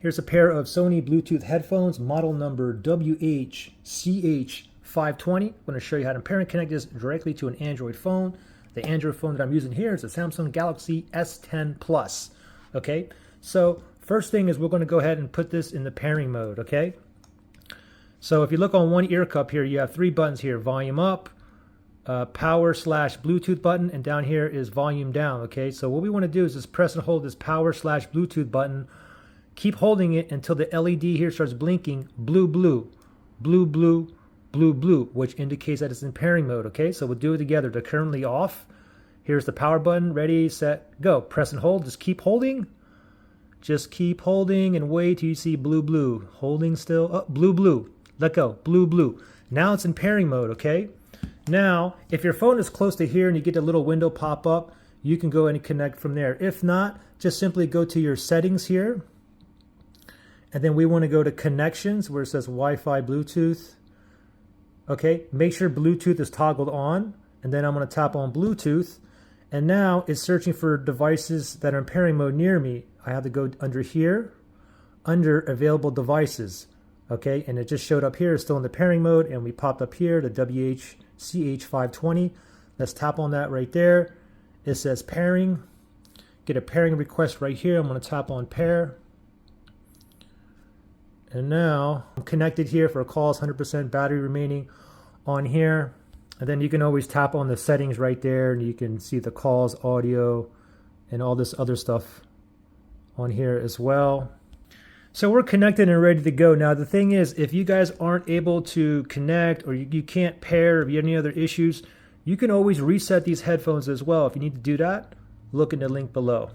Here's a pair of Sony Bluetooth headphones, model number WH-CH520. I'm going to show you how to pair and connect this directly to an Android phone. The Android phone that I'm using here is a Samsung Galaxy S10 Plus. Okay, so first thing is we're going to go ahead and put this in the pairing mode. Okay, so if you look on one ear cup here, you have three buttons here: volume up, power/Bluetooth button, and down here is volume down. Okay, so what we want to do is just press and hold this power/Bluetooth button. Keep holding it until the LED here starts blinking blue, blue, blue, blue, blue, blue, which indicates that it's in pairing mode. Okay, so we'll do it together. They're currently off. Here's the power button. Ready, set, go. Press and hold. Just keep holding. Just keep holding and wait till you see blue, blue. Holding still. Oh, blue, blue. Let go. Blue, blue. Now it's in pairing mode. Okay. Now, if your phone is close to here and you get a little window pop up, you can go and connect from there. If not, just simply go to your settings here. And then we want to go to connections where it says Wi-Fi, Bluetooth. Okay, make sure Bluetooth is toggled on. And then I'm going to tap on Bluetooth. And now it's searching for devices that are in pairing mode near me. I have to go under here, under available devices. Okay, and it just showed up here, it's still in the pairing mode. And we popped up here, the WH-CH520. Let's tap on that right there. It says pairing. Get a pairing request right here. I'm going to tap on pair. And now I'm connected here for calls, 100% battery remaining on here. And then you can always tap on the settings right there and you can see the calls, audio, and all this other stuff on here as well. So we're connected and ready to go. Now the thing is, if you guys aren't able to connect or you can't pair, or if you have any other issues, you can always reset these headphones as well. If you need to do that, look in the link below.